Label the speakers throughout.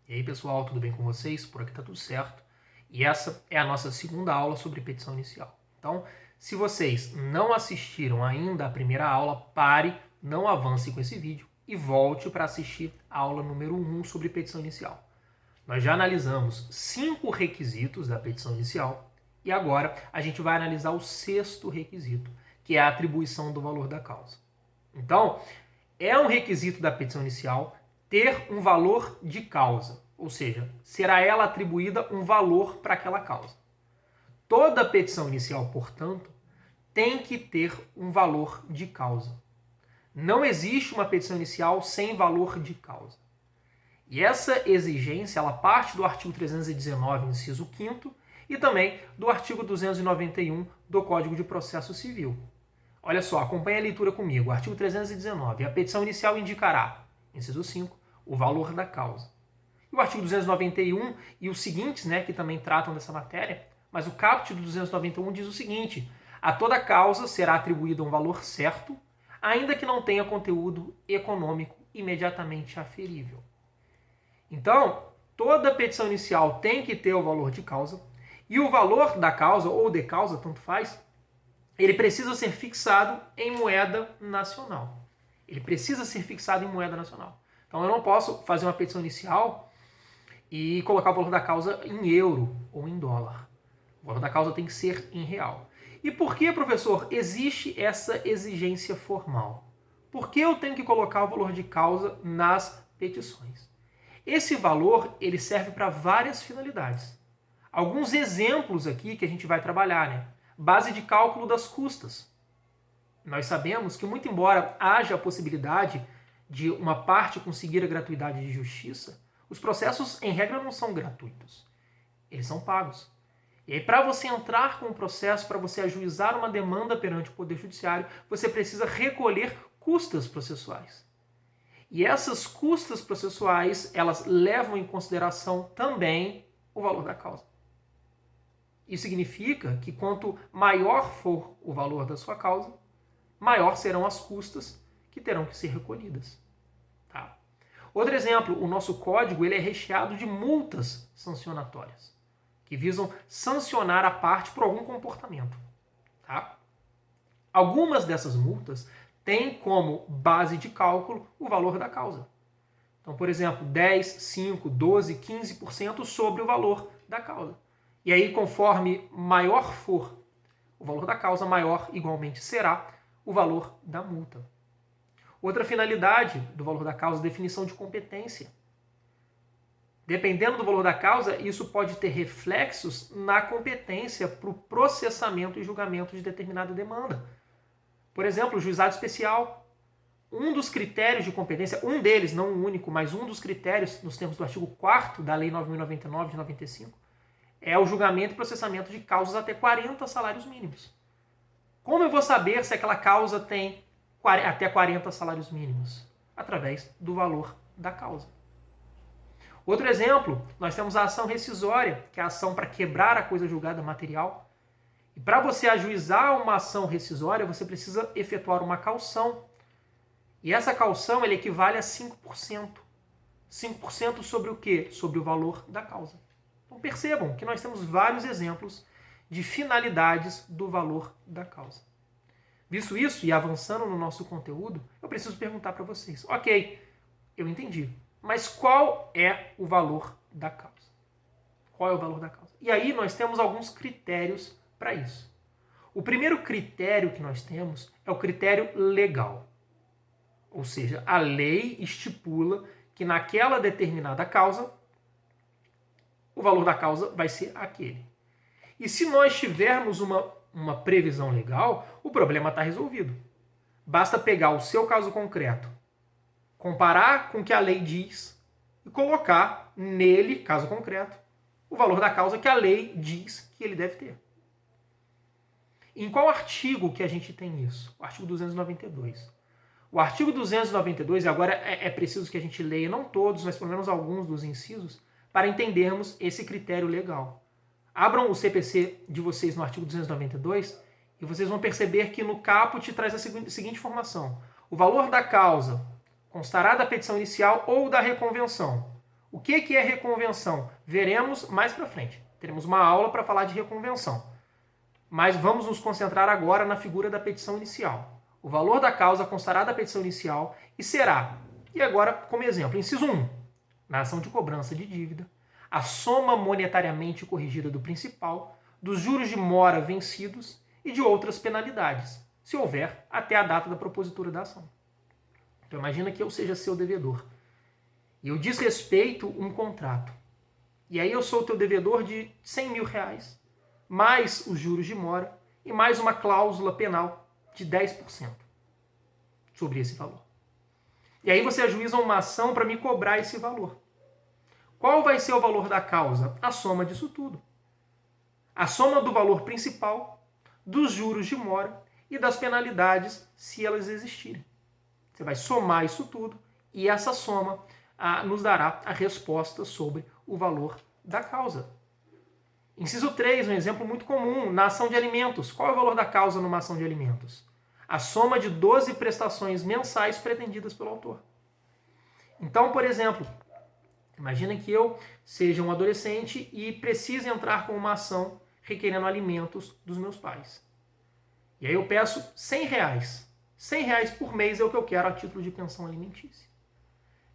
Speaker 1: E aí, pessoal, tudo bem com vocês? Por aqui tá tudo certo. E essa é a nossa segunda aula sobre petição inicial. Então, se vocês não assistiram ainda a primeira aula, pare, não avance com esse vídeo e volte para assistir a aula número 1 sobre petição inicial. Nós já analisamos 5 requisitos da petição inicial e agora a gente vai analisar o 6º requisito, que é a atribuição do valor da causa. Então, é um requisito da petição inicial ter um valor de causa, ou seja, será ela atribuída um valor para aquela causa. Toda petição inicial, portanto, tem que ter um valor de causa. Não existe uma petição inicial sem valor de causa. E essa exigência, ela parte do artigo 319, inciso 5º, e também do artigo 291 do Código de Processo Civil. Olha só, acompanhe a leitura comigo. Artigo 319. A petição inicial indicará, inciso 5, o valor da causa. E o artigo 291 e os seguintes, que também tratam dessa matéria, mas o caput do 291 diz o seguinte: a toda causa será atribuído um valor certo, ainda que não tenha conteúdo econômico imediatamente aferível. Então, toda petição inicial tem que ter o valor de causa, e o valor da causa, ou de causa, tanto faz, ele precisa ser fixado em moeda nacional. Ele precisa ser fixado em moeda nacional. Então eu não posso fazer uma petição inicial e colocar o valor da causa em euro ou em dólar. O valor da causa tem que ser em real. E por que, professor, existe essa exigência formal? Por que eu tenho que colocar o valor de causa nas petições? Esse valor ele serve para várias finalidades. Alguns exemplos aqui que a gente vai trabalhar, Base de cálculo das custas. Nós sabemos que, muito embora haja a possibilidade de uma parte conseguir a gratuidade de justiça, os processos, em regra, não são gratuitos. Eles são pagos. E aí, para você entrar com um processo, para você ajuizar uma demanda perante o Poder Judiciário, você precisa recolher custas processuais. E essas custas processuais, elas levam em consideração também o valor da causa. Isso significa que quanto maior for o valor da sua causa, maior serão as custas que terão que ser recolhidas. Tá? Outro exemplo, o nosso código ele é recheado de multas sancionatórias, que visam sancionar a parte por algum comportamento. Tá? Algumas dessas multas têm como base de cálculo o valor da causa. Então, por exemplo, 10, 5, 12, 15% sobre o valor da causa. E aí, conforme maior for o valor da causa, maior igualmente será o valor da multa. Outra finalidade do valor da causa é a definição de competência. Dependendo do valor da causa, isso pode ter reflexos na competência para o processamento e julgamento de determinada demanda. Por exemplo, o juizado especial. Um dos critérios de competência, um deles, não o único, mas um dos critérios, nos termos do artigo 4º da Lei 9.099 de 95, é o julgamento e processamento de causas até 40 salários mínimos. Como eu vou saber se aquela causa tem até 40 salários mínimos? Através do valor da causa. Outro exemplo, nós temos a ação rescisória, que é a ação para quebrar a coisa julgada material. E para você ajuizar uma ação rescisória, você precisa efetuar uma caução. E essa caução ela equivale a 5%. 5% sobre o quê? Sobre o valor da causa. Então percebam que nós temos vários exemplos de finalidades do valor da causa. Visto isso e avançando no nosso conteúdo, eu preciso perguntar para vocês. Ok, eu entendi, mas qual é o valor da causa? Qual é o valor da causa? E aí nós temos alguns critérios para isso. O primeiro critério que nós temos é o critério legal. Ou seja, a lei estipula que naquela determinada causa, o valor da causa vai ser aquele. E se nós tivermos uma previsão legal, o problema está resolvido. Basta pegar o seu caso concreto, comparar com o que a lei diz e colocar nele, caso concreto, o valor da causa que a lei diz que ele deve ter. Em qual artigo que a gente tem isso? O artigo 292. O artigo 292, e agora é preciso que a gente leia, não todos, mas pelo menos alguns dos incisos, para entendermos esse critério legal. Abram o CPC de vocês no artigo 292 e vocês vão perceber que no caput traz a seguinte informação. O valor da causa constará da petição inicial ou da reconvenção. O que é reconvenção? Veremos mais para frente. Teremos uma aula para falar de reconvenção. Mas vamos nos concentrar agora na figura da petição inicial. O valor da causa constará da petição inicial e será, e agora como exemplo, inciso 1, na ação de cobrança de dívida, a soma monetariamente corrigida do principal, dos juros de mora vencidos e de outras penalidades, se houver, até a data da propositura da ação. Então imagina que eu seja seu devedor. E eu desrespeito um contrato. E aí eu sou o teu devedor de 100 mil reais, mais os juros de mora e mais uma cláusula penal de 10% sobre esse valor. E aí você ajuiza uma ação para me cobrar esse valor. Qual vai ser o valor da causa? A soma disso tudo. A soma do valor principal, dos juros de mora e das penalidades, se elas existirem. Você vai somar isso tudo e essa soma nos dará a resposta sobre o valor da causa. Inciso 3, um exemplo muito comum, na ação de alimentos. Qual é o valor da causa numa ação de alimentos? A soma de 12 prestações mensais pretendidas pelo autor. Então, por exemplo, imagina que eu seja um adolescente e precise entrar com uma ação requerendo alimentos dos meus pais. E aí eu peço 100 reais. 100 reais por mês é o que eu quero a título de pensão alimentícia.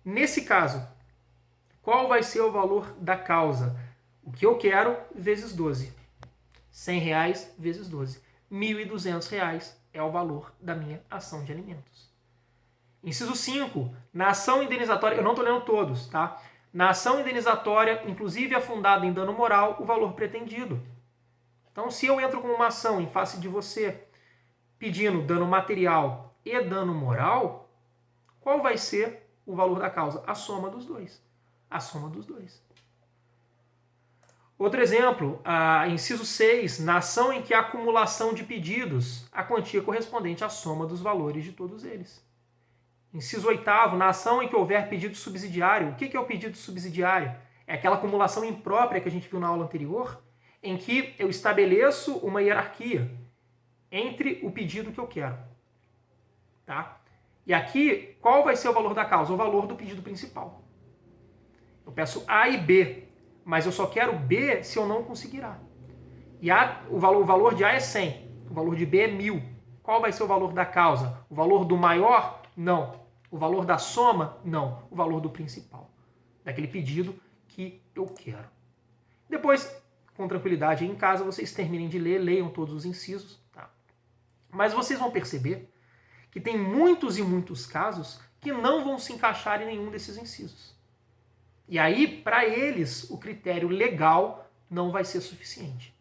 Speaker 1: Nesse caso, qual vai ser o valor da causa? O que eu quero vezes 12. 100 reais vezes 12. R$ 1.200 é o valor da minha ação de alimentos. Inciso 5. Na ação indenizatória, eu não estou lendo todos, tá? Na ação indenizatória, inclusive afundada em dano moral, o valor pretendido. Então, se eu entro com uma ação em face de você pedindo dano material e dano moral, qual vai ser o valor da causa? A soma dos dois. A soma dos dois. Outro exemplo, inciso 6, na ação em que há acumulação de pedidos, a quantia correspondente à soma dos valores de todos eles. Inciso 8º, na ação em que houver pedido subsidiário. O que é o pedido subsidiário? É aquela acumulação imprópria que a gente viu na aula anterior, em que eu estabeleço uma hierarquia entre o pedido que eu quero. Tá? E aqui, qual vai ser o valor da causa? O valor do pedido principal. Eu peço A e B, mas eu só quero B se eu não conseguir A. E o valor de A é 100, o valor de B é 1.000. Qual vai ser o valor da causa? O valor do maior? Não. O valor da soma? Não. O valor do principal. Daquele pedido que eu quero. Depois, com tranquilidade, aí em casa, vocês terminem de ler, leiam todos os incisos. Tá? Mas vocês vão perceber que tem muitos e muitos casos que não vão se encaixar em nenhum desses incisos. E aí, para eles, o critério legal não vai ser suficiente.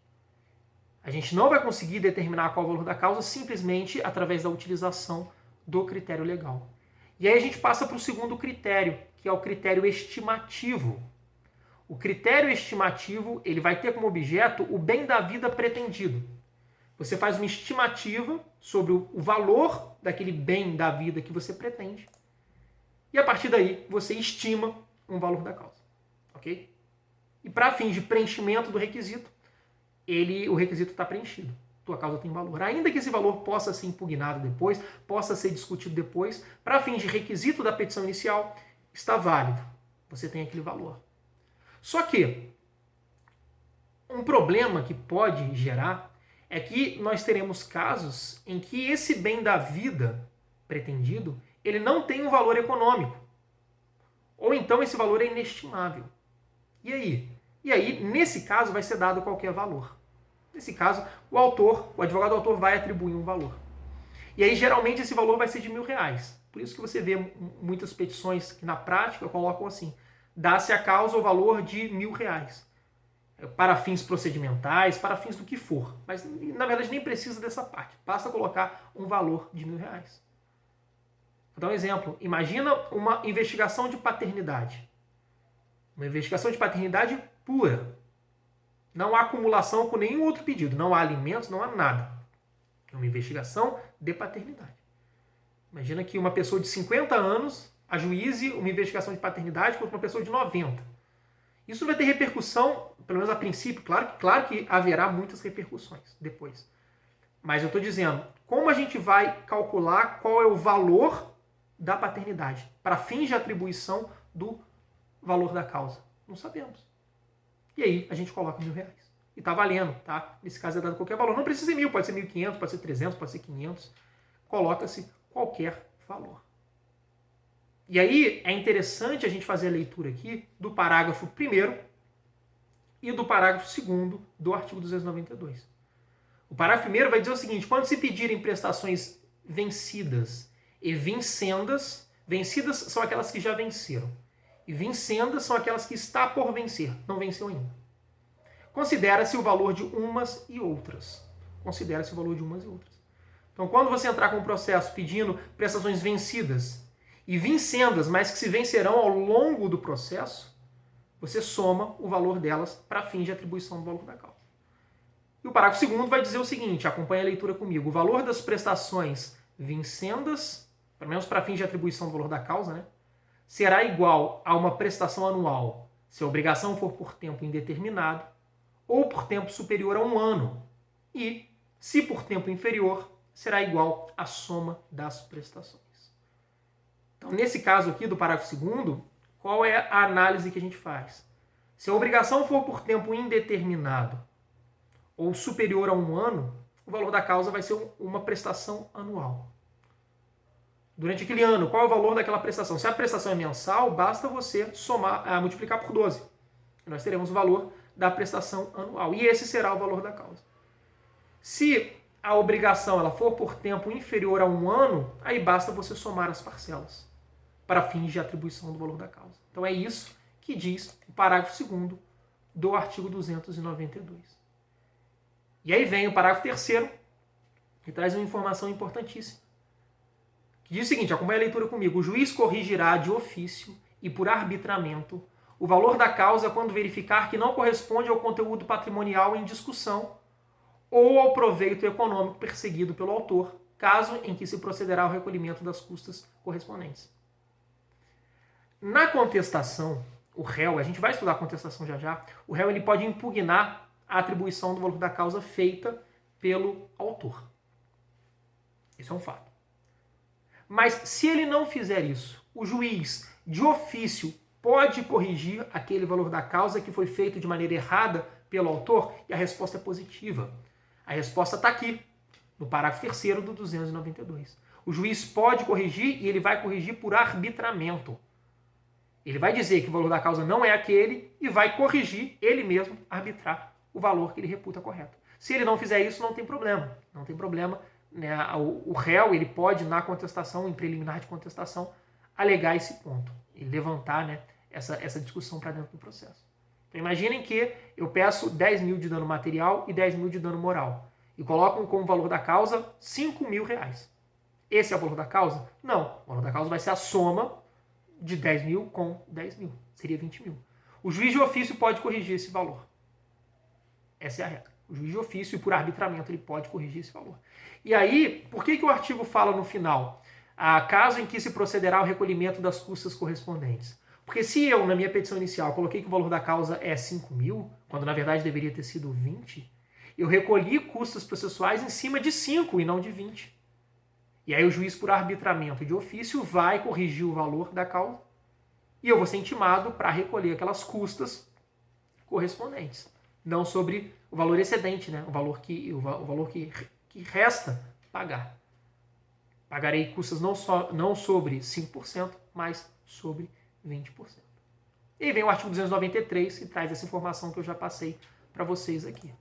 Speaker 1: A gente não vai conseguir determinar qual é o valor da causa simplesmente através da utilização do critério legal. E aí a gente passa para o segundo critério, que é o critério estimativo. O critério estimativo, ele vai ter como objeto o bem da vida pretendido. Você faz uma estimativa sobre o valor daquele bem da vida que você pretende. E a partir daí, você estima um valor da causa. Ok? E para fins de preenchimento do requisito, o requisito está preenchido. Tua causa tem valor. Ainda que esse valor possa ser impugnado depois, possa ser discutido depois, para fins de requisito da petição inicial, está válido. Você tem aquele valor. Só que um problema que pode gerar é que nós teremos casos em que esse bem da vida pretendido, ele não tem um valor econômico. Ou então esse valor é inestimável. E aí? E aí, nesse caso, vai ser dado qualquer valor. Nesse caso, o advogado do autor vai atribuir um valor. E aí, geralmente, esse valor vai ser de R$ 1.000. Por isso que você vê muitas petições que, na prática, colocam assim: dá-se a causa o valor de R$ 1.000. Para fins procedimentais, para fins do que for. Mas, na verdade, nem precisa dessa parte. Basta colocar um valor de R$ 1.000. Vou dar um exemplo. Imagina uma investigação de paternidade. Uma investigação de paternidade pura. Não há acumulação com nenhum outro pedido. Não há alimentos, não há nada. É uma investigação de paternidade. Imagina que uma pessoa de 50 anos ajuize uma investigação de paternidade contra uma pessoa de 90. Isso vai ter repercussão, pelo menos a princípio, claro que haverá muitas repercussões depois. Mas eu estou dizendo, como a gente vai calcular qual é o valor da paternidade para fins de atribuição do valor da causa? Não sabemos. E aí a gente coloca R$1.000. E está valendo, tá? Nesse caso é dado qualquer valor. Não precisa ser 1.000, pode ser 1.500, pode ser 300, pode ser 500. Coloca-se qualquer valor. E aí é interessante a gente fazer a leitura aqui do parágrafo 1º e do parágrafo 2º do artigo 292. O parágrafo 1º vai dizer o seguinte: quando se pedirem prestações vencidas e vincendas, vencidas são aquelas que já venceram, e vincendas são aquelas que está por vencer, não venceu ainda. Considera-se o valor de umas e outras. Considera-se o valor de umas e outras. Então, quando você entrar com um processo pedindo prestações vencidas e vincendas, mas que se vencerão ao longo do processo, você soma o valor delas para fins de atribuição do valor da causa. E o parágrafo 2º vai dizer o seguinte, acompanha a leitura comigo: o valor das prestações vincendas, pelo menos para fins de atribuição do valor da causa, né, será igual a uma prestação anual se a obrigação for por tempo indeterminado ou por tempo superior a 1 ano, e, se por tempo inferior, será igual à soma das prestações. Então, nesse caso aqui do parágrafo 2º, qual é a análise que a gente faz? Se a obrigação for por tempo indeterminado ou superior a 1 ano, o valor da causa vai ser uma prestação anual. Durante aquele ano, qual é o valor daquela prestação? Se a prestação é mensal, basta você multiplicar por 12. Nós teremos o valor da prestação anual. E esse será o valor da causa. Se a obrigação ela for por tempo inferior a 1 ano, aí basta você somar as parcelas para fins de atribuição do valor da causa. Então é isso que diz o parágrafo 2º do artigo 292. E aí vem o parágrafo 3º, que traz uma informação importantíssima. Que diz o seguinte, acompanha a leitura comigo: o juiz corrigirá de ofício e por arbitramento o valor da causa quando verificar que não corresponde ao conteúdo patrimonial em discussão ou ao proveito econômico perseguido pelo autor, caso em que se procederá ao recolhimento das custas correspondentes. Na contestação, o réu, a gente vai estudar a contestação já, o réu ele pode impugnar a atribuição do valor da causa feita pelo autor. Isso é um fato. Mas se ele não fizer isso, o juiz, de ofício, pode corrigir aquele valor da causa que foi feito de maneira errada pelo autor? E a resposta é positiva. A resposta está aqui, no parágrafo 3º do 292. O juiz pode corrigir e ele vai corrigir por arbitramento. Ele vai dizer que o valor da causa não é aquele e vai corrigir, ele mesmo, arbitrar o valor que ele reputa correto. Se ele não fizer isso, não tem problema. Não tem problema, né? O réu ele pode, na contestação, em preliminar de contestação, alegar esse ponto e levantar, né, essa discussão para dentro do processo. Então imaginem que eu peço 10 mil de dano material e 10 mil de dano moral e colocam como valor da causa 5 mil reais. Esse é o valor da causa? Não. O valor da causa vai ser a soma de 10 mil com 10 mil. Seria 20 mil. O juiz de ofício pode corrigir esse valor. Essa é a regra. O juiz de ofício, e por arbitramento, ele pode corrigir esse valor. E aí, por que o artigo fala no final? Caso em que se procederá ao recolhimento das custas correspondentes. Porque se eu, na minha petição inicial, coloquei que o valor da causa é 5 mil, quando na verdade deveria ter sido 20, eu recolhi custas processuais em cima de 5 e não de 20. E aí o juiz, por arbitramento de ofício, vai corrigir o valor da causa e eu vou ser intimado para recolher aquelas custas correspondentes. Não sobre o valor excedente, né? o valor que resta pagar. Pagarei custas não sobre 5%, mas sobre 20%. E aí vem o artigo 293, que traz essa informação que eu já passei para vocês aqui.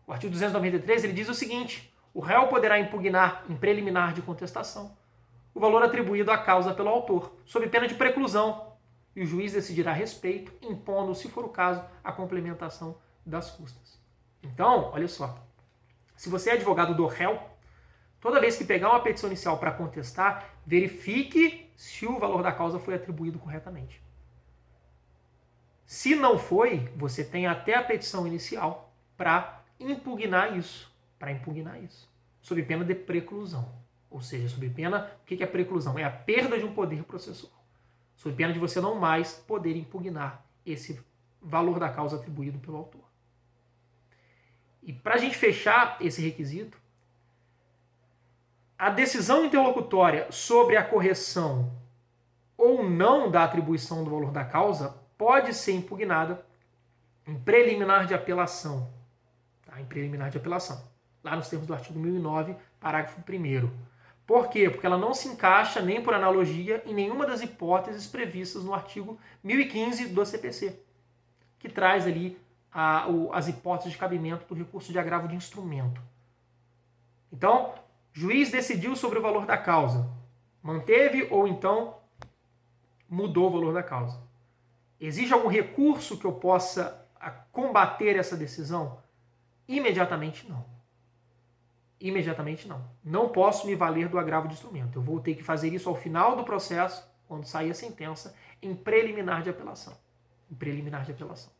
Speaker 1: O artigo 293 ele diz o seguinte: o réu poderá impugnar em preliminar de contestação o valor atribuído à causa pelo autor, sob pena de preclusão, e o juiz decidirá a respeito, impondo, se for o caso, a complementação das custas. Então, olha só, se você é advogado do réu, toda vez que pegar uma petição inicial para contestar, verifique se o valor da causa foi atribuído corretamente. Se não foi, você tem até a petição inicial para impugnar isso. Sob pena de preclusão. Ou seja, sob pena, o que é preclusão? É a perda de um poder processual. Sob pena de você não mais poder impugnar esse valor da causa atribuído pelo autor. E para a gente fechar esse requisito, a decisão interlocutória sobre a correção ou não da atribuição do valor da causa
Speaker 2: pode ser impugnada em preliminar de apelação. Tá? Em preliminar de apelação. Lá nos termos do artigo 1009, parágrafo 1º. Por quê? Porque ela não se encaixa, nem por analogia, em nenhuma das hipóteses previstas no artigo 1015 do CPC, que traz ali as hipóteses de cabimento do recurso de agravo de instrumento. Então, juiz decidiu sobre o valor da causa. Manteve ou então mudou o valor da causa. Existe algum recurso que eu possa combater essa decisão? Imediatamente não. Imediatamente não. Não posso me valer do agravo de instrumento. Eu vou ter que fazer isso ao final do processo, quando sair a sentença, em preliminar de apelação. Em preliminar de apelação.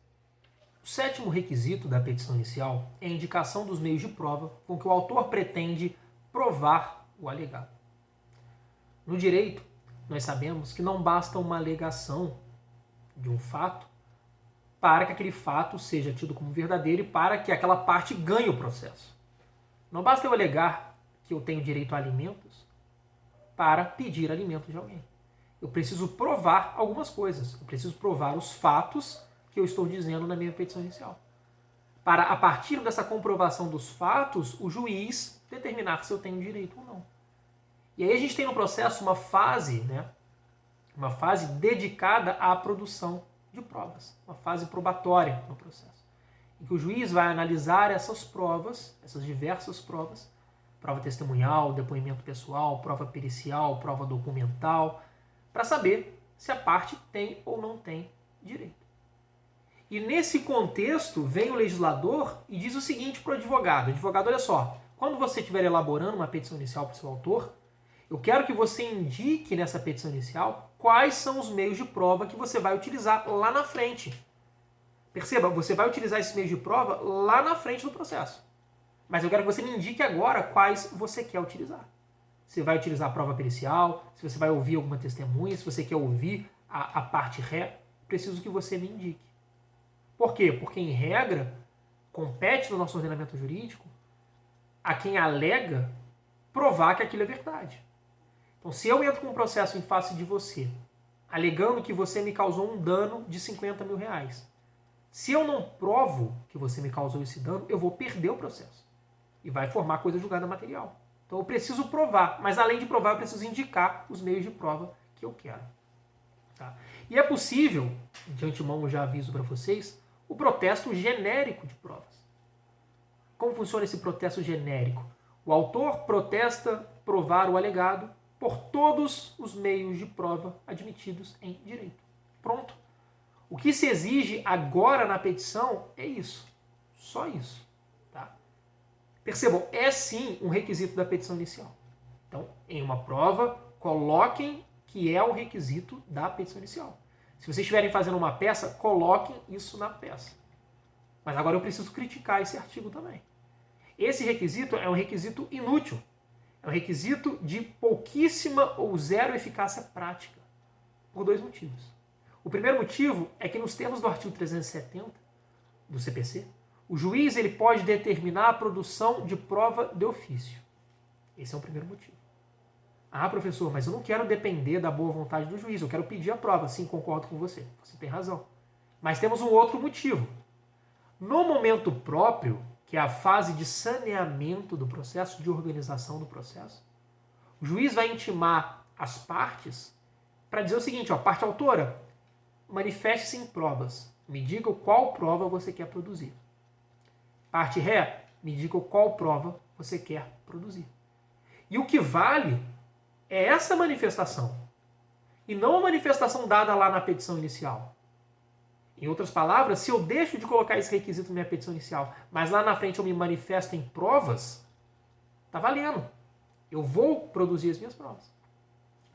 Speaker 2: O 7º requisito da petição inicial é a indicação dos meios de prova com que o autor pretende provar o alegado. No direito, nós sabemos que não basta uma alegação de um fato para que aquele fato seja tido como verdadeiro e para que aquela parte ganhe o processo. Não basta eu alegar que eu tenho direito a alimentos para pedir alimentos de alguém. Eu preciso provar algumas coisas. Eu preciso provar os fatos que eu estou dizendo na minha petição inicial. Para, a partir dessa comprovação dos fatos, o juiz determinar se eu tenho direito ou não. E aí a gente tem no processo uma fase dedicada à produção de provas, uma fase probatória no processo, em que o juiz vai analisar essas provas, essas diversas provas, prova testemunhal, depoimento pessoal, prova pericial, prova documental, para saber se a parte tem ou não tem direito. E nesse contexto, vem o legislador e diz o seguinte para o advogado. Advogado, olha só, quando você estiver elaborando uma petição inicial para o seu autor, eu quero que você indique nessa petição inicial quais são os meios de prova que você vai utilizar lá na frente. Perceba, você vai utilizar esses meios de prova lá na frente do processo. Mas eu quero que você me indique agora quais você quer utilizar. Você vai utilizar a prova pericial, se você vai ouvir alguma testemunha, se você quer ouvir a parte ré, preciso que você me indique. Por quê? Porque, em regra, compete no nosso ordenamento jurídico a quem alega provar que aquilo é verdade. Então, se eu entro com um processo em face de você, alegando que você me causou um dano de 50 mil reais, se eu não provo que você me causou esse dano, eu vou perder o processo. E vai formar coisa julgada material. Então, eu preciso provar. Mas, além de provar, eu preciso indicar os meios de prova que eu quero. Tá? E é possível, de antemão eu já aviso para vocês, o protesto genérico de provas. Como funciona esse protesto genérico? O autor protesta provar o alegado por todos os meios de prova admitidos em direito. Pronto. O que se exige agora na petição é isso. Só isso. Tá? Percebam, é sim um requisito da petição inicial. Então, em uma prova, coloquem que é um requisito da petição inicial. Se vocês estiverem fazendo uma peça, coloquem isso na peça. Mas agora eu preciso criticar esse artigo também. Esse requisito é um requisito inútil. É um requisito de pouquíssima ou zero eficácia prática. Por 2 motivos. O primeiro motivo é que nos termos do artigo 370 do CPC, o juiz ele pode determinar a produção de prova de ofício. Esse é o primeiro motivo. Ah, professor, mas eu não quero depender da boa vontade do juiz, eu quero pedir a prova. Sim, concordo com você. Você tem razão. Mas temos um outro motivo. No momento próprio, que é a fase de saneamento do processo, de organização do processo, o juiz vai intimar as partes para dizer o seguinte, ó, parte autora, manifeste-se em provas. Me diga qual prova você quer produzir. Parte ré, me diga qual prova você quer produzir. E o que vale é essa manifestação, e não a manifestação dada lá na petição inicial. Em outras palavras, se eu deixo de colocar esse requisito na minha petição inicial, mas lá na frente eu me manifesto em provas, tá valendo. Eu vou produzir as minhas provas.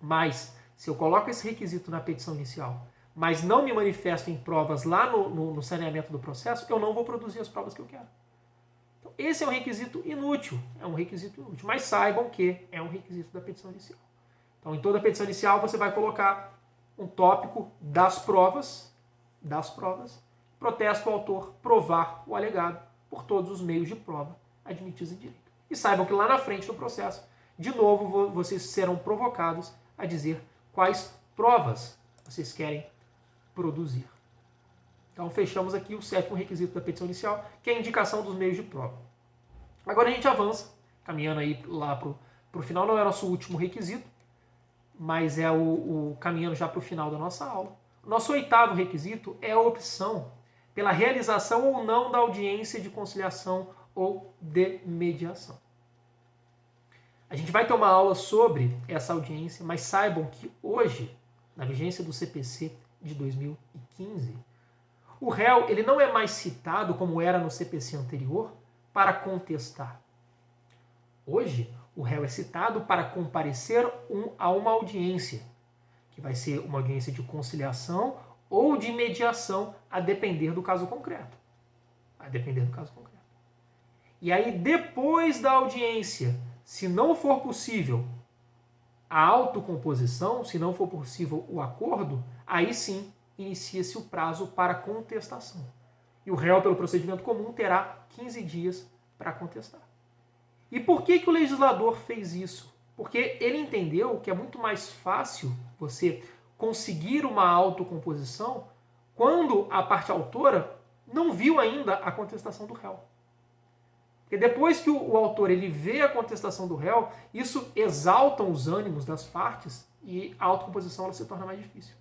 Speaker 2: Mas, se eu coloco esse requisito na petição inicial, mas não me manifesto em provas lá no saneamento do processo, eu não vou produzir as provas que eu quero. Então, esse é um requisito inútil. É um requisito inútil. Mas saibam que é um requisito da petição inicial. Então, em toda a petição inicial, você vai colocar um tópico das provas, protesta o autor provar o alegado por todos os meios de prova admitidos em direito. E saibam que lá na frente do processo, de novo, vocês serão provocados a dizer quais provas vocês querem produzir. Então, fechamos aqui o 7º requisito da petição inicial, que é a indicação dos meios de prova. Agora a gente avança, caminhando aí lá para o final. Não é nosso último requisito, mas é o caminhando já para o final da nossa aula. Nosso 8º requisito é a opção pela realização ou não da audiência de conciliação ou de mediação. A gente vai ter uma aula sobre essa audiência, mas saibam que hoje, na vigência do CPC de 2015, o réu ele não é mais citado, como era no CPC anterior, para contestar. Hoje, o réu é citado para comparecer a uma audiência, que vai ser uma audiência de conciliação ou de mediação, a depender do caso concreto. A depender do caso concreto. E aí, depois da audiência, se não for possível a autocomposição, se não for possível o acordo, aí sim inicia-se o prazo para contestação. E o réu, pelo procedimento comum, terá 15 dias para contestar. E por que o legislador fez isso? Porque ele entendeu que é muito mais fácil você conseguir uma autocomposição quando a parte autora não viu ainda a contestação do réu. Porque depois que o autor ele vê a contestação do réu, isso exalta os ânimos das partes e a autocomposição ela se torna mais difícil.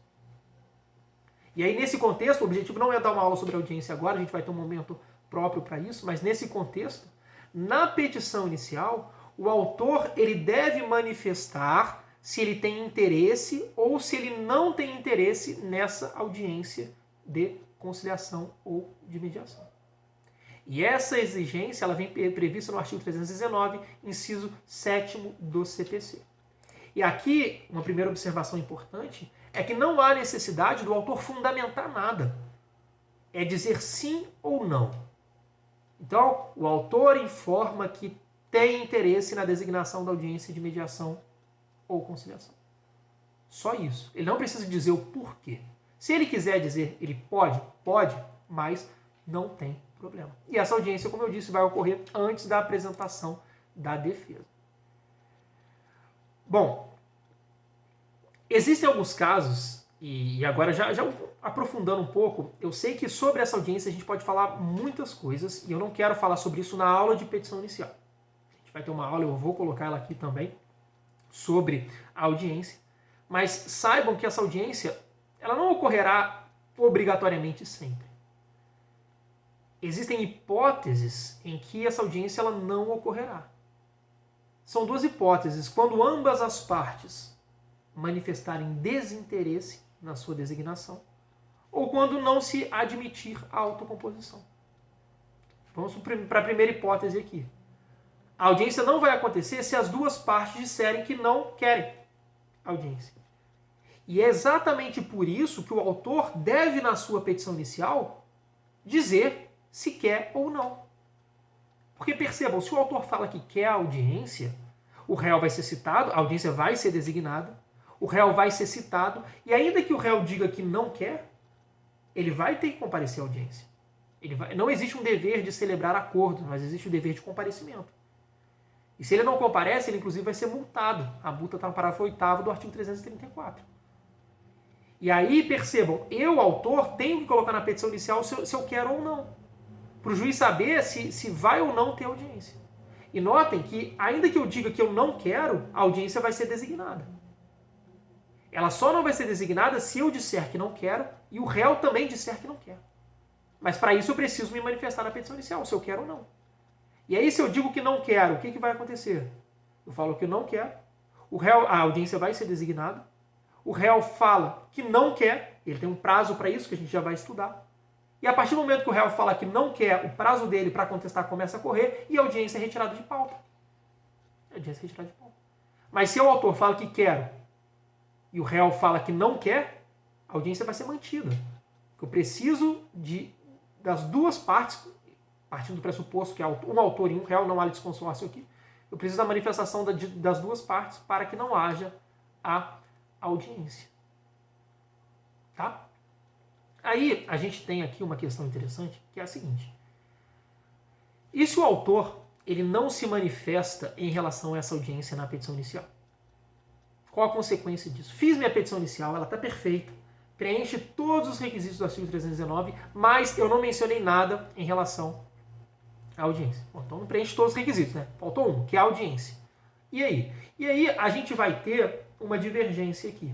Speaker 2: E aí, nesse contexto, o objetivo não é dar uma aula sobre audiência agora, a gente vai ter um momento próprio para isso, mas nesse contexto, na petição inicial, o autor ele deve manifestar se ele tem interesse ou se ele não tem interesse nessa audiência de conciliação ou de mediação. E essa exigência ela vem prevista no artigo 319, inciso 7º do CPC. E aqui, uma primeira observação importante é que não há necessidade do autor fundamentar nada. É dizer sim ou não. Então, o autor informa que tem interesse na designação da audiência de mediação ou conciliação. Só isso. Ele não precisa dizer o porquê. Se ele quiser dizer, ele pode, mas não tem problema. E essa audiência, como eu disse, vai ocorrer antes da apresentação da defesa. Bom, existem alguns casos, e agora já aprofundando um pouco, eu sei que sobre essa audiência a gente pode falar muitas coisas, e eu não quero falar sobre isso na aula de petição inicial. A gente vai ter uma aula, eu vou colocar ela aqui também, sobre a audiência, mas saibam que essa audiência ela não ocorrerá obrigatoriamente sempre. Existem hipóteses em que essa audiência ela não ocorrerá. São duas hipóteses. Quando ambas as partes manifestarem desinteresse na sua designação, ou quando não se admitir a autocomposição. Vamos para a primeira hipótese aqui. A audiência não vai acontecer se as duas partes disserem que não querem audiência. E é exatamente por isso que o autor deve, na sua petição inicial, dizer se quer ou não. Porque percebam, se o autor fala que quer a audiência, o réu vai ser citado, a audiência vai ser designada, o réu vai ser citado, e ainda que o réu diga que não quer, ele vai ter que comparecer à audiência. Não existe um dever de celebrar acordo, mas existe o dever de comparecimento. E se ele não comparece, ele inclusive vai ser multado. A multa está no parágrafo 8º do artigo 334. E aí, percebam, eu, autor, tenho que colocar na petição inicial se eu quero ou não. Para o juiz saber se vai ou não ter audiência. E notem que, ainda que eu diga que eu não quero, a audiência vai ser designada. Ela só não vai ser designada se eu disser que não quero e o réu também disser que não quer. Mas para isso eu preciso me manifestar na petição inicial, se eu quero ou não. E aí, se eu digo que não quero, o que vai acontecer? Eu falo que não quero, a audiência vai ser designada, o réu fala que não quer, ele tem um prazo para isso, que a gente já vai estudar, e a partir do momento que o réu fala que não quer, o prazo dele para contestar começa a correr e a audiência é retirada de pauta. Mas se o autor fala que quer e o réu fala que não quer, a audiência vai ser mantida. Eu preciso das duas partes, partindo do pressuposto que é um autor e um réu, não há litisconsórcio aqui, eu preciso da manifestação das duas partes para que não haja a audiência. Tá? Aí a gente tem aqui uma questão interessante, que é a seguinte. E se o autor ele não se manifesta em relação a essa audiência na petição inicial? Qual a consequência disso? Fiz minha petição inicial, ela está perfeita, preenche todos os requisitos do artigo 319, mas eu não mencionei nada em relação à audiência. Bom, então não preenche todos os requisitos, né? Faltou um, que é a audiência. E aí? E aí a gente vai ter uma divergência aqui.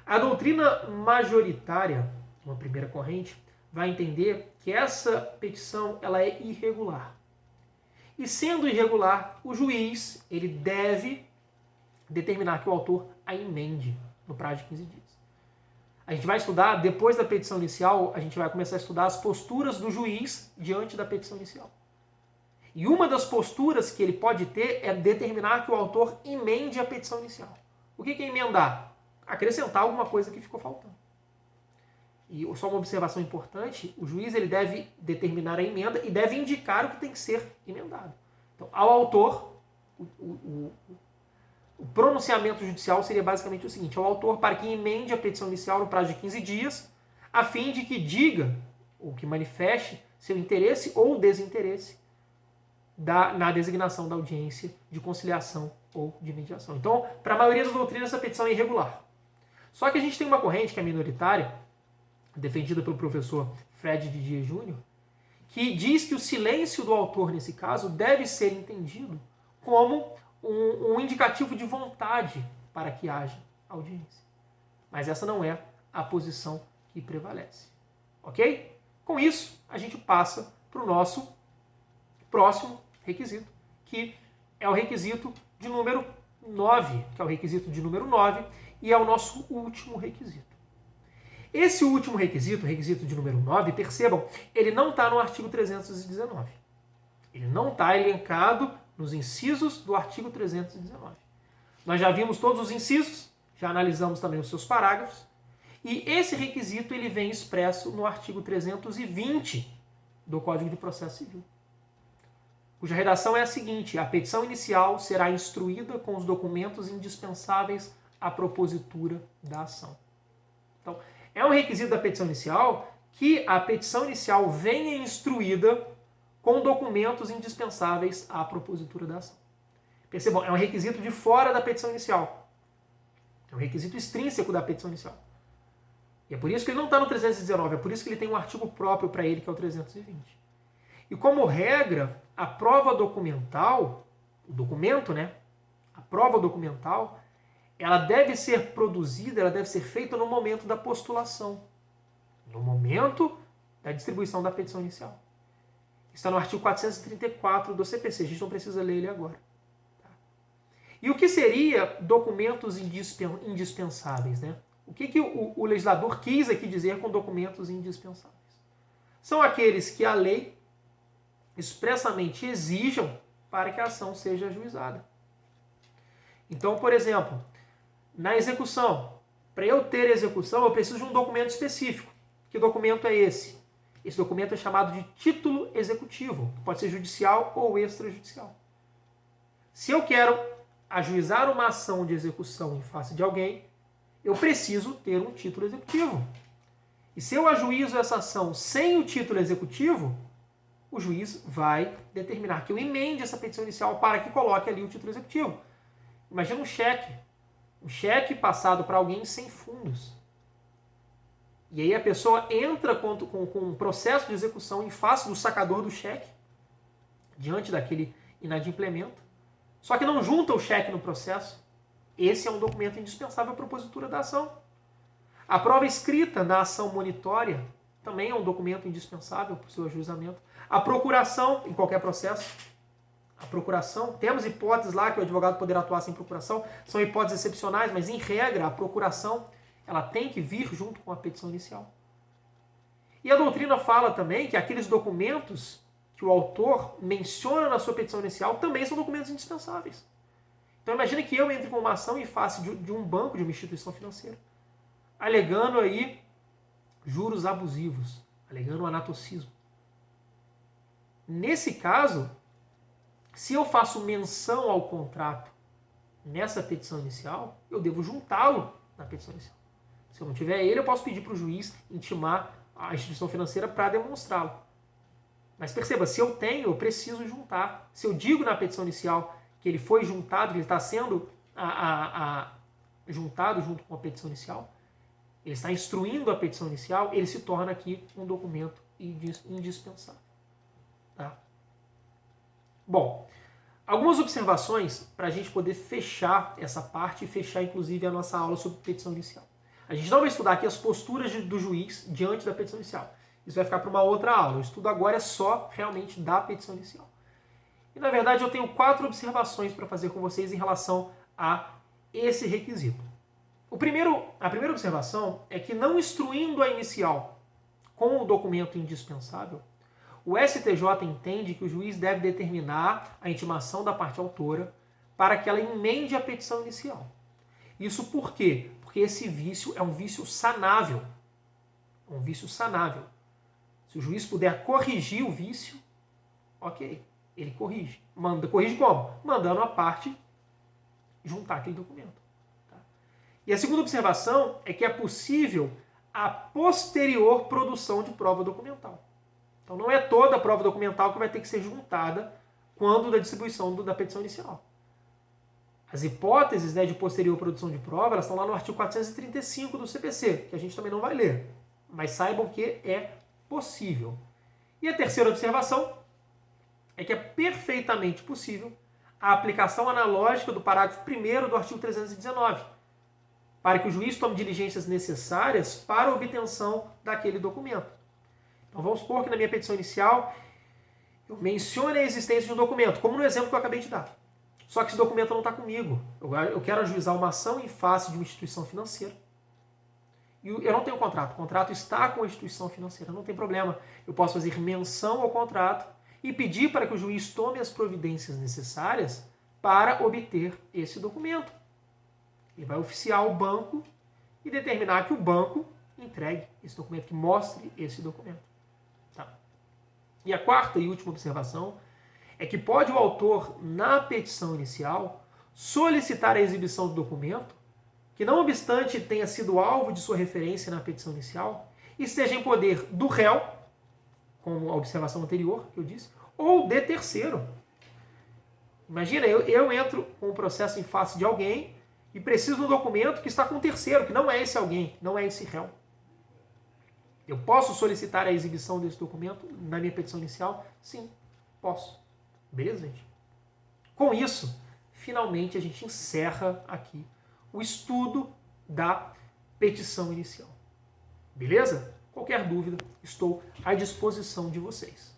Speaker 2: A doutrina majoritária, uma primeira corrente, vai entender que essa petição ela é irregular. E sendo irregular, o juiz ele deve determinar que o autor a emende no prazo de 15 dias. A gente vai estudar, depois da petição inicial, a gente vai começar a estudar as posturas do juiz diante da petição inicial. E uma das posturas que ele pode ter é determinar que o autor emende a petição inicial. O que é emendar? Acrescentar alguma coisa que ficou faltando. E só uma observação importante, o juiz ele deve determinar a emenda e deve indicar o que tem que ser emendado. Então, ao autor, o pronunciamento judicial seria basicamente o seguinte: ao autor para que emende a petição inicial no prazo de 15 dias, a fim de que diga ou que manifeste seu interesse ou desinteresse na designação da audiência de conciliação ou de mediação. Então, para a maioria das doutrinas, essa petição é irregular. Só que a gente tem uma corrente que é minoritária, defendida pelo professor Fred Didier Júnior, que diz que o silêncio do autor, nesse caso, deve ser entendido como um indicativo de vontade para que haja audiência. Mas essa não é a posição que prevalece. Ok? Com isso, a gente passa para o nosso próximo requisito, que é o requisito de número 9, que é o requisito de número 9, e é o nosso último requisito. Esse último requisito, o requisito de número 9, percebam, ele não está no artigo 319. Ele não está elencado nos incisos do artigo 319. Nós já vimos todos os incisos, já analisamos também os seus parágrafos, e esse requisito ele vem expresso no artigo 320 do Código de Processo Civil, cuja redação é a seguinte: a petição inicial será instruída com os documentos indispensáveis à propositura da ação. Então, é um requisito da petição inicial que a petição inicial venha instruída com documentos indispensáveis à propositura da ação. Percebam, é um requisito de fora da petição inicial. É um requisito extrínseco da petição inicial. E é por isso que ele não está no 319, é por isso que ele tem um artigo próprio para ele, que é o 320. E como regra, a prova documental, o documento, né? A prova documental, ela deve ser produzida, ela deve ser feita no momento da postulação, no momento da distribuição da petição inicial. Está no artigo 434 do CPC, a gente não precisa ler ele agora. Tá? E o que seria documentos indispensáveis, né? O que o legislador quis aqui dizer com documentos indispensáveis? São aqueles que a lei expressamente exijam para que a ação seja ajuizada. Então, por exemplo, na execução, para eu ter execução, eu preciso de um documento específico. Que documento é esse? Esse documento é chamado de título executivo, que pode ser judicial ou extrajudicial. Se eu quero ajuizar uma ação de execução em face de alguém, eu preciso ter um título executivo. E se eu ajuizo essa ação sem o título executivo, o juiz vai determinar que eu emende essa petição inicial para que coloque ali o título executivo. Imagina um cheque passado para alguém sem fundos. E aí a pessoa entra com um processo de execução em face do sacador do cheque, diante daquele inadimplemento, só que não junta o cheque no processo. Esse é um documento indispensável à propositura da ação. A prova escrita na ação monitória também é um documento indispensável para o seu ajuizamento. A procuração, em qualquer processo, a procuração, temos hipóteses lá que o advogado poderá atuar sem procuração, são hipóteses excepcionais, mas em regra a procuração ela tem que vir junto com a petição inicial. E a doutrina fala também que aqueles documentos que o autor menciona na sua petição inicial também são documentos indispensáveis. Então imagine que eu entre com uma ação em face de um banco, de uma instituição financeira, alegando aí juros abusivos, alegando anatocismo. Nesse caso, se eu faço menção ao contrato nessa petição inicial, eu devo juntá-lo na petição inicial. Se eu não tiver ele, eu posso pedir para o juiz intimar a instituição financeira para demonstrá-lo. Mas perceba, se eu tenho, eu preciso juntar. Se eu digo na petição inicial que ele foi juntado, que ele está sendo juntado junto com a petição inicial, ele está instruindo a petição inicial, ele se torna aqui um documento indispensável. Tá? Bom, algumas observações para a gente poder fechar essa parte e fechar inclusive a nossa aula sobre petição inicial. A gente não vai estudar aqui as posturas do juiz diante da petição inicial. Isso vai ficar para uma outra aula. O estudo agora é só realmente da petição inicial. E na verdade eu tenho 4 observações para fazer com vocês em relação a esse requisito. A primeira observação é que não instruindo a inicial com o documento indispensável, o STJ entende que o juiz deve determinar a intimação da parte autora para que ela emende a petição inicial. Isso por quê? Porque esse vício é um vício sanável. Um vício sanável. Se o juiz puder corrigir o vício, ok, ele corrige. Corrige como? Mandando a parte juntar aquele documento. Tá? E a segunda observação é que é possível a posterior produção de prova documental. Então não é toda a prova documental que vai ter que ser juntada quando da distribuição da petição inicial. As hipóteses, né, de posterior produção de prova, elas estão lá no artigo 435 do CPC, que a gente também não vai ler. Mas saibam que é possível. E a terceira observação é que é perfeitamente possível a aplicação analógica do parágrafo 1º do artigo 319, para que o juiz tome diligências necessárias para a obtenção daquele documento. Então vamos supor que na minha petição inicial eu mencione a existência de um documento, como no exemplo que eu acabei de dar. Só que esse documento não está comigo. Eu quero ajuizar uma ação em face de uma instituição financeira. E eu não tenho contrato. O contrato está com a instituição financeira. Não tem problema. Eu posso fazer menção ao contrato e pedir para que o juiz tome as providências necessárias para obter esse documento. Ele vai oficiar o banco e determinar que o banco entregue esse documento, que mostre esse documento. Tá? E a quarta e última observação é que pode o autor, na petição inicial, solicitar a exibição do documento, que não obstante tenha sido alvo de sua referência na petição inicial, esteja em poder do réu, como a observação anterior que eu disse, ou de terceiro. Imagina, eu entro com um processo em face de alguém e preciso de um documento que está com um terceiro, que não é esse alguém, não é esse réu. Eu posso solicitar a exibição desse documento na minha petição inicial? Sim, posso. Beleza, gente? Com isso, finalmente a gente encerra aqui o estudo da petição inicial. Beleza? Qualquer dúvida, estou à disposição de vocês.